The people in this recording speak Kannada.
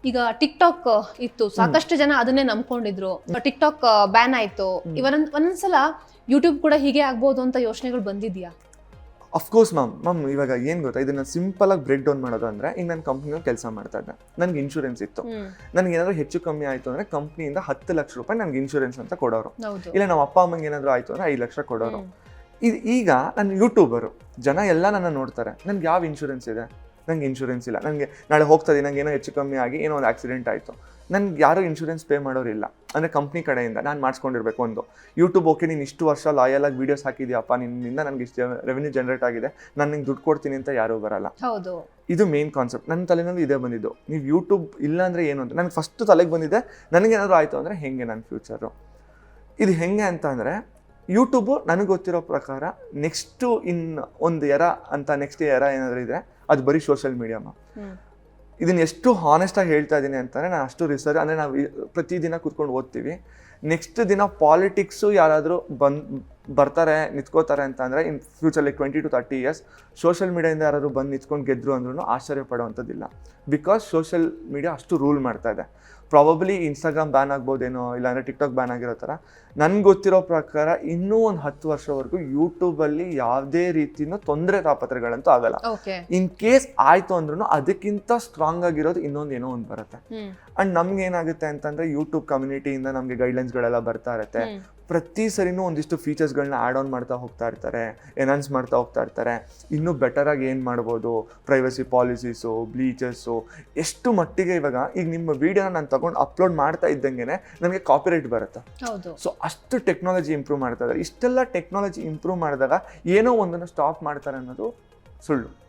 ಈಗ ಟಿಕ್ ಟಾಕ್ ಇತ್ತು, ಸಾಕಷ್ಟು ಜನ ಅದನ್ನೇ ನಂಬ್ಕೊಂಡಿದ್ರು. ಟಿಕ್ ಟಾಕ್ ಬ್ಯಾನ್ ಆಯ್ತು, ಒಂದೊಂದ್ಸಲ ಯೂಟ್ಯೂಬ್ ಕೂಡ ಹೀಗೆ ಆಗ್ಬೋದು ಅಂತ ಯೋಚನೆಗಳು ಬಂದಿದ್ಯಾ? ಅಫ್ಕೋರ್ಸ್ ಮ್ಯಾಮ್ ಇವಾಗ ಏನು ಗೊತ್ತಾ, ಇದನ್ನ ಸಿಂಪಲ್ ಆಗಿ ಬ್ರೇಕ್ ಡೌನ್ ಮಾಡೋದು ಅಂದರೆ, ಈಗ ನನ್ನ ಕಂಪ್ನಿಯಲ್ಲಿ ಕೆಲಸ ಮಾಡ್ತಾ ಇದ್ದೆ, ನನಗೆ ಇನ್ಶೂರೆನ್ಸ್ ಇತ್ತು. ನನಗೆ ಏನಾದರೂ ಹೆಚ್ಚು ಕಮ್ಮಿ ಆಯಿತು ಅಂದರೆ ಕಂಪ್ನಿಯಿಂದ 10 ಲಕ್ಷ ರೂಪಾಯಿ ನನಗೆ ಇನ್ಶೂರೆನ್ಸ್ ಅಂತ ಕೊಡೋರು. ಇಲ್ಲ ನಮ್ಮ ಅಪ್ಪ ಅಮ್ಮಂಗೆ ಏನಾದರೂ ಆಯಿತು ಅಂದರೆ 5 ಲಕ್ಷ ಕೊಡೋರು. ಈಗ ನಾನು ಯೂಟ್ಯೂಬರು, ಜನ ಎಲ್ಲ ನನ್ನ ನೋಡ್ತಾರೆ, ನನಗೆ ಯಾವ ಇನ್ಶೂರೆನ್ಸ್ ಇದೆ? ನನಗೆ ಇನ್ಶೂರೆನ್ಸ್ ಇಲ್ಲ. ನನಗೆ ನಾಳೆ ಹೋಗ್ತದೆ, ನಂಗೆ ಏನೋ ಹೆಚ್ಚು ಕಮ್ಮಿ ಆಗಿ ಏನೋ ಒಂದು ಆಕ್ಸಿಡೆಂಟ್ ಆಯಿತು, ನನಗೆ ಯಾರೂ ಇನ್ಶೂರೆನ್ಸ್ ಪೇ ಮಾಡೋರಿಲ್ಲ. ಅಂದರೆ ಕಂಪ್ನಿ ಕಡೆಯಿಂದ ನಾನು ಮಾಡಿಸ್ಕೊಂಡಿರ್ಬೇಕು. ಒಂದು ಯೂಟ್ಯೂಬ್ ಓಕೆ, ನೀನು ಇಷ್ಟು ವರ್ಷ ಲಾಯಲಾಗಿ ವೀಡಿಯೋಸ್ ಹಾಕಿದ್ಯಪ್ಪ, ನಿನ್ನಿಂದ ನನಗೆ ಇಷ್ಟು ರೆವೆನ್ಯೂ ಜನರೇಟ್ ಆಗಿದೆ, ನಾನು ನಿಂಗೆ ದುಡ್ಡು ಕೊಡ್ತೀನಿ ಅಂತ ಯಾರೂ ಬರಲ್ಲ. ಹೌದು, ಇದು ಮೇನ್ ಕಾನ್ಸೆಪ್ಟ್. ನನ್ನ ತಲೆನಲ್ಲಿ ಇದೇ ಬಂದಿದ್ದು, ನೀವು ಯೂಟ್ಯೂಬ್ ಇಲ್ಲ ಅಂದರೆ ಏನು ಅಂತ ನನಗೆ ಫಸ್ಟ್ ತಲೆಗೆ ಬಂದಿದೆ. ನನಗೇನಾದರೂ ಆಯಿತು ಅಂದರೆ ಹೆಂಗೆ ನನ್ನ ಫ್ಯೂಚರು, ಇದು ಹೆಂಗೆ ಅಂತ ಅಂದರೆ, ಯೂಟ್ಯೂಬು ನನಗೆ ಗೊತ್ತಿರೋ ಪ್ರಕಾರ ನೆಕ್ಸ್ಟು ಒಂದು ಎರ ಅಂತ, ನೆಕ್ಸ್ಟ್ ಎರ ಏನಾದರೂ ಇದೆ ಅದು ಬರೀ ಸೋಷಿಯಲ್ ಮೀಡಿಯಾಮ. ಇದನ್ನು ಎಷ್ಟು ಹಾನೆಸ್ಟಾಗಿ ಹೇಳ್ತಾ ಇದ್ದೀನಿ ಅಂತಂದರೆ, ನಾನು ಅಷ್ಟು ರಿಸರ್ಚ್ ಅಂದರೆ ನಾವು ಪ್ರತಿದಿನ ಕೂತ್ಕೊಂಡು ಓದ್ತೀವಿ. ನೆಕ್ಸ್ಟ್ ದಿನ ಪಾಲಿಟಿಕ್ಸು ಯಾರಾದರೂ ಬರ್ತಾರೆ ನಿಂತ್ಕೋತಾರೆ ಅಂತ ಅಂದರೆ, in future like 20 to 30 years social ಮೀಡಿಯಾದಿಂದ ಯಾರಾದರೂ ಬಂದು ನಿಂತ್ಕೊಂಡು ಗೆದ್ದರು ಅಂದ್ರೂ ಆಶ್ಚರ್ಯ ಪಡೋವಂಥದ್ದಿಲ್ಲ. ಬಿಕಾಸ್ ಸೋಷಿಯಲ್ ಮೀಡಿಯಾ ಅಷ್ಟು ರೂಲ್ ಮಾಡ್ತಾ ಇದೆ. ಪ್ರಾಬಬ್ಲಿ ಇನ್ಸ್ಟಾಗ್ರಾಮ್ ಬ್ಯಾನ್ ಆಗ್ಬೋದೇನೋ, ಇಲ್ಲಾಂದರೆ ಟಿಕ್ಟಾಕ್ ಬ್ಯಾನ್ ಆಗಿರೋ ಥರ. ನನಗೆ ಗೊತ್ತಿರೋ ಪ್ರಕಾರ ಇನ್ನೂ ಒಂದು 10 ವರ್ಷವರೆಗೂ ಯೂಟ್ಯೂಬಲ್ಲಿ ಯಾವುದೇ ರೀತಿಯೂ ತೊಂದರೆ ತಾಪತ್ರೆಗಳಂತೂ ಆಗಲ್ಲ. ಇನ್ ಕೇಸ್ ಆಯಿತು ಅಂದ್ರೂ ಅದಕ್ಕಿಂತ ಸ್ಟ್ರಾಂಗ್ ಆಗಿರೋದು ಇನ್ನೊಂದು ಏನೋ ಒಂದು ಬರುತ್ತೆ. ಆ್ಯಂಡ್ ನಮ್ಗೆ ಏನಾಗುತ್ತೆ ಅಂತಂದರೆ, ಯೂಟ್ಯೂಬ್ ಕಮ್ಯುನಿಟಿಯಿಂದ ನಮಗೆ ಗೈಡ್ಲೈನ್ಸ್ಗಳೆಲ್ಲ ಬರ್ತಾ ಇರುತ್ತೆ. ಪ್ರತಿ ಸರಿನೂ ಒಂದಿಷ್ಟು ಫೀಚರ್ಸ್ಗಳನ್ನ ಆ್ಯಡ್ ಆನ್ ಮಾಡ್ತಾ ಹೋಗ್ತಾ ಇರ್ತಾರೆ, ಎನ್ಹಾನ್ಸ್ ಮಾಡ್ತಾ ಹೋಗ್ತಾ ಇರ್ತಾರೆ. ಇನ್ನೂ ಬೆಟರಾಗಿ ಏನು ಮಾಡ್ಬೋದು, ಪ್ರೈವಸಿ ಪಾಲಿಸೀಸು, ಬ್ಲೀಚಸ್ಸು, ಎಷ್ಟು ಮಟ್ಟಿಗೆ ಇವಾಗ ಈಗ ನಿಮ್ಮ ವೀಡಿಯೋನ ನಾನು ತಗೊಂಡು ಅಪ್ಲೋಡ್ ಮಾಡ್ತಾ ಇದ್ದಂಗೆ ನನಗೆ ಕಾಪಿರೈಟ್ ಬರುತ್ತೆ. ಸೊ ಅಷ್ಟು ಟೆಕ್ನಾಲಜಿ ಇಂಪ್ರೂವ್ ಮಾಡ್ತಾ ಇದ್ದಾರೆ. ಇಷ್ಟೆಲ್ಲ ಟೆಕ್ನಾಲಜಿ ಇಂಪ್ರೂವ್ ಮಾಡಿದಾಗ ಏನೋ ಒಂದನ್ನು ಸ್ಟಾಪ್ ಮಾಡ್ತಾರೆ ಅನ್ನೋದು ಸುಳ್ಳು.